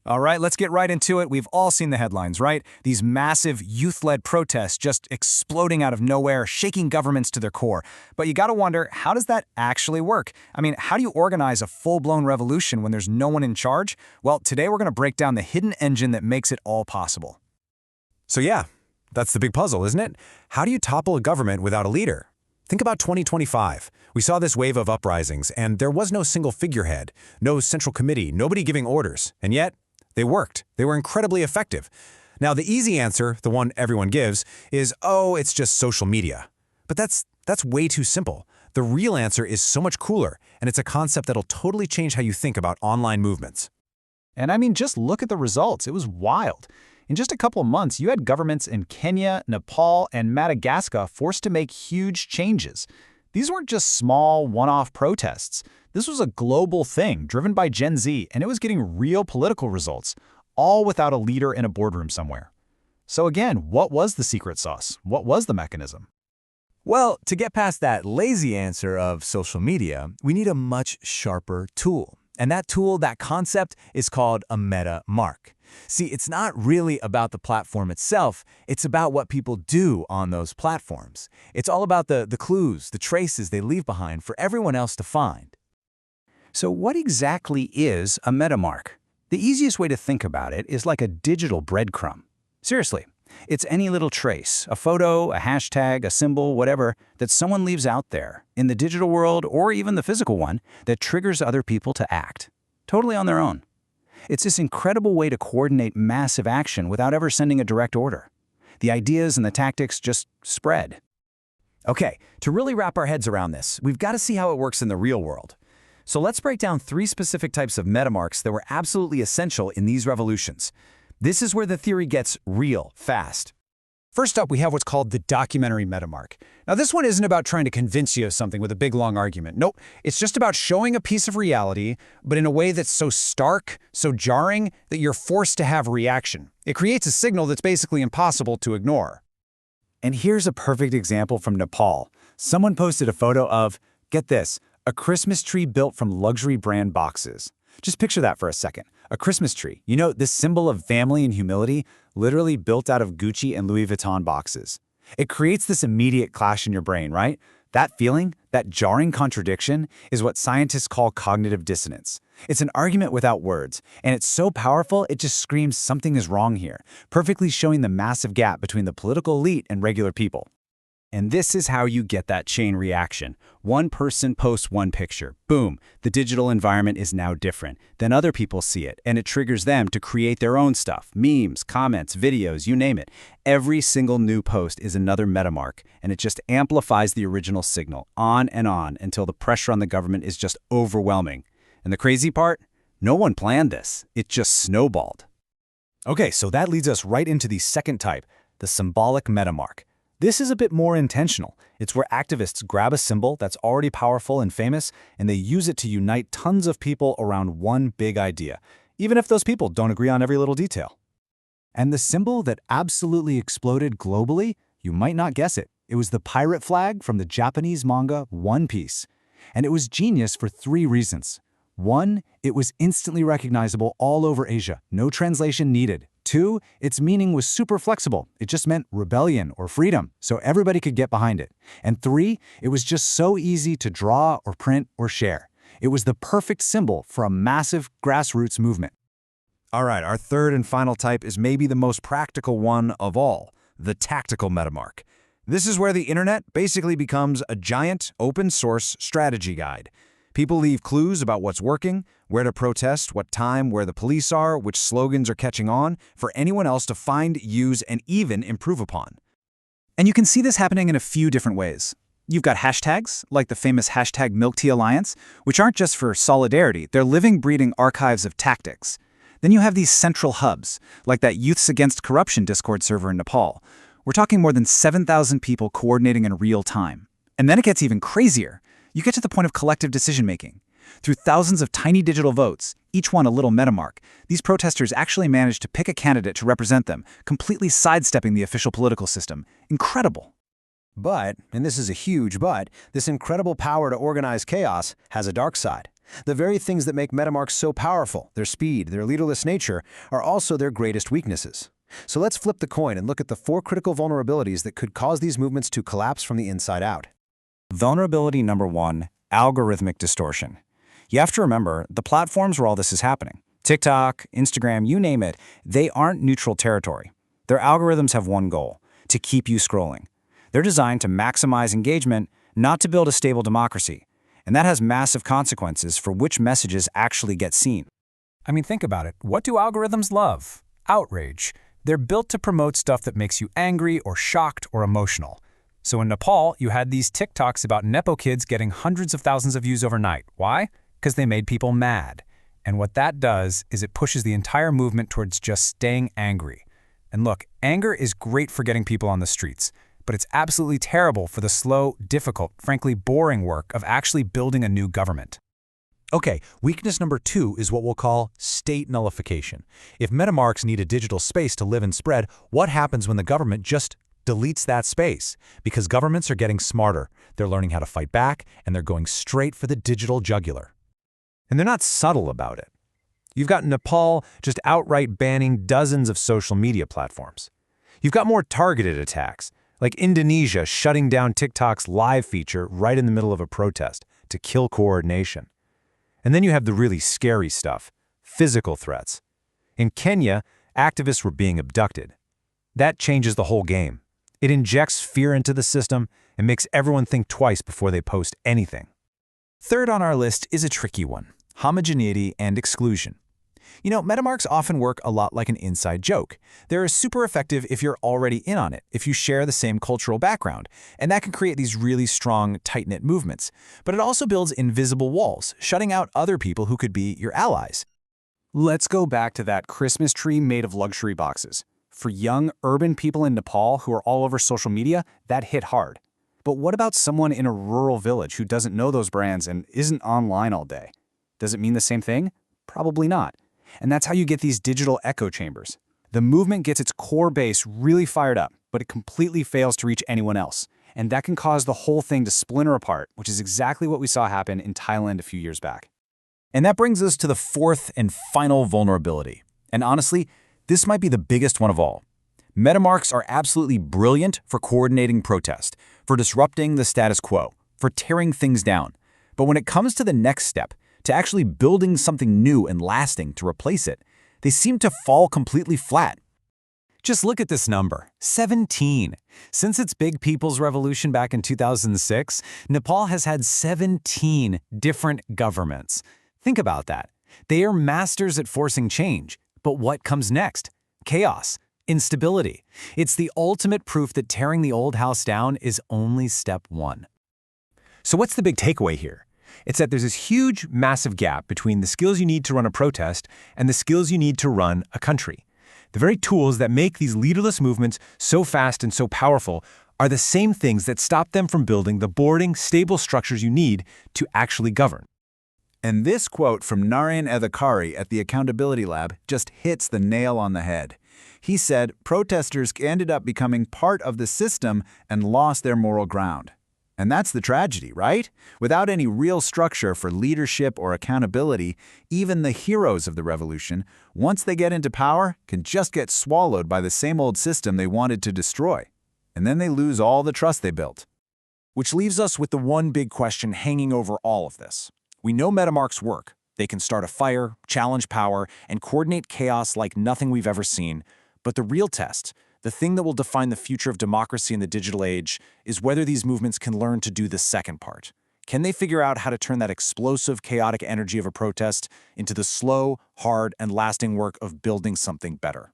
All right, let's get right into it. We've all seen the headlines, right? These massive youth-led protests just exploding out of nowhere, shaking governments to their core. But you gotta wonder, how does that actually work? I mean, how do you organize a full-blown revolution when there's no one in charge? Well, today we're gonna break down the hidden engine that makes it all possible. So yeah, that's the big puzzle, isn't it? How do you topple a government without a leader? Think about 2025. We saw this wave of uprisings, and there was no single figurehead, no central committee, nobody giving orders. And yet, they worked. They were incredibly effective. Now, the easy answer, the one everyone gives, is, oh, it's just social media. But that's way too simple. The real answer is so much cooler, and it's a concept that'll totally change how you think about online movements. And I mean, just look at the results. It was wild. In just a couple of months, you had governments in Kenya, Nepal, and Madagascar forced to make huge changes. These weren't just small, one-off protests. This was a global thing driven by Gen Z, and it was getting real political results, all without a leader in a boardroom somewhere. So again, what was the secret sauce? What was the mechanism? Well, to get past that lazy answer of social media, we need a much sharper tool. And that tool, that concept, is called a meta mark. See, it's not really about the platform itself, it's about what people do on those platforms. It's all about the clues, the traces they leave behind for everyone else to find. So what exactly is a meta mark? The easiest way to think about it is like a digital breadcrumb. Seriously, it's any little trace, a photo, a hashtag, a symbol, whatever, that someone leaves out there, in the digital world or even the physical one, that triggers other people to act, totally on their own. It's this incredible way to coordinate massive action without ever sending a direct order. The ideas and the tactics just spread. Okay, to really wrap our heads around this, we've got to see how it works in the real world. So let's break down 3 specific types of metamarks that were absolutely essential in these revolutions. This is where the theory gets real fast. First up, we have what's called the documentary metamark. Now, this one isn't about trying to convince you of something with a big, long argument. Nope, it's just about showing a piece of reality, but in a way that's so stark, so jarring, that you're forced to have a reaction. It creates a signal that's basically impossible to ignore. And here's a perfect example from Nepal. Someone posted a photo of, get this, a Christmas tree built from luxury brand boxes. Just picture that for a second. A Christmas tree. You know, this symbol of family and humility, literally built out of Gucci and Louis Vuitton boxes. It creates this immediate clash in your brain, right? That feeling, that jarring contradiction, is what scientists call cognitive dissonance. It's an argument without words, and it's so powerful it just screams something is wrong here, perfectly showing the massive gap between the political elite and regular people. And this is how you get that chain reaction. One person posts one picture. Boom, the digital environment is now different. Then other people see it, and it triggers them to create their own stuff. Memes, comments, videos, you name it. Every single new post is another metamark, and it just amplifies the original signal, on and on, until the pressure on the government is just overwhelming. And the crazy part? No one planned this. It just snowballed. Okay, so that leads us right into the second type, the symbolic metamark. This is a bit more intentional. It's where activists grab a symbol that's already powerful and famous, and they use it to unite tons of people around one big idea, even if those people don't agree on every little detail. And the symbol that absolutely exploded globally, you might not guess it. It was the pirate flag from the Japanese manga One Piece. And it was genius for 3 reasons. 1, it was instantly recognizable all over Asia, no translation needed. 2, its meaning was super flexible. It just meant rebellion or freedom, so everybody could get behind it. And 3, it was just so easy to draw or print or share. It was the perfect symbol for a massive grassroots movement. All right, our third and final type is maybe the most practical one of all, the tactical metamark. This is where the internet basically becomes a giant open-source strategy guide. People leave clues about what's working, where to protest, what time, where the police are, which slogans are catching on, for anyone else to find, use, and even improve upon. And you can see this happening in a few different ways. You've got hashtags, like the famous hashtag Milk Tea Alliance, which aren't just for solidarity, they're living, breathing archives of tactics. Then you have these central hubs, like that Youths Against Corruption Discord server in Nepal. We're talking more than 7,000 people coordinating in real time. And then it gets even crazier. You get to the point of collective decision-making. Through thousands of tiny digital votes, each one a little metamark, these protesters actually managed to pick a candidate to represent them, completely sidestepping the official political system. Incredible. But, and this is a huge but, this incredible power to organize chaos has a dark side. The very things that make metamarks so powerful, their speed, their leaderless nature, are also their greatest weaknesses. So let's flip the coin and look at the 4 critical vulnerabilities that could cause these movements to collapse from the inside out. Vulnerability number 1, algorithmic distortion. You have to remember, the platforms where all this is happening, TikTok, Instagram, you name it, they aren't neutral territory. Their algorithms have one goal: to keep you scrolling. They're designed to maximize engagement, not to build a stable democracy. And that has massive consequences for which messages actually get seen. I mean, think about it. What do algorithms love? Outrage. They're built to promote stuff that makes you angry or shocked or emotional. So in Nepal, you had these TikToks about Nepo kids getting hundreds of thousands of views overnight. Why? Because they made people mad. And what that does is it pushes the entire movement towards just staying angry. And look, anger is great for getting people on the streets, but it's absolutely terrible for the slow, difficult, frankly boring work of actually building a new government. Okay, weakness number 2 is what we'll call state nullification. If metamarks need a digital space to live and spread, what happens when the government just deletes that space? Because governments are getting smarter. They're learning how to fight back, and they're going straight for the digital jugular. And they're not subtle about it. You've got Nepal just outright banning dozens of social media platforms. You've got more targeted attacks, like Indonesia shutting down TikTok's live feature right in the middle of a protest to kill coordination. And then you have the really scary stuff, physical threats. In Kenya, activists were being abducted. That changes the whole game. It injects fear into the system and makes everyone think twice before they post anything. Third on our list is a tricky one: homogeneity and exclusion. You know, metamarks often work a lot like an inside joke. They're super effective if you're already in on it, if you share the same cultural background, and that can create these really strong, tight-knit movements. But it also builds invisible walls, shutting out other people who could be your allies. Let's go back to that Christmas tree made of luxury boxes. For young, urban people in Nepal who are all over social media, that hit hard. But what about someone in a rural village who doesn't know those brands and isn't online all day? Does it mean the same thing? Probably not. And that's how you get these digital echo chambers. The movement gets its core base really fired up, but it completely fails to reach anyone else. And that can cause the whole thing to splinter apart, which is exactly what we saw happen in Thailand a few years back. And that brings us to the 4th and final vulnerability. And honestly, this might be the biggest one of all. Metamarks are absolutely brilliant for coordinating protest, for disrupting the status quo, for tearing things down. But when it comes to the next step, to actually building something new and lasting to replace it, they seem to fall completely flat. Just look at this number, 17. Since its big people's revolution back in 2006, Nepal has had 17 different governments. Think about that. They are masters at forcing change. But what comes next? Chaos, instability. It's the ultimate proof that tearing the old house down is only step 1. So what's the big takeaway here? It's that there's this huge, massive gap between the skills you need to run a protest and the skills you need to run a country. The very tools that make these leaderless movements so fast and so powerful are the same things that stop them from building the boarding, stable structures you need to actually govern. And this quote from Narayan Adhikari at the Accountability Lab just hits the nail on the head. He said protesters ended up becoming part of the system and lost their moral ground. And that's the tragedy, right? Without any real structure for leadership or accountability, even the heroes of the revolution, once they get into power, can just get swallowed by the same old system they wanted to destroy. And then they lose all the trust they built. Which leaves us with the one big question hanging over all of this. We know metamarks work. They can start a fire, challenge power, and coordinate chaos like nothing we've ever seen. But the real test, the thing that will define the future of democracy in the digital age, is whether these movements can learn to do the second part. Can they figure out how to turn that explosive, chaotic energy of a protest into the slow, hard, and lasting work of building something better?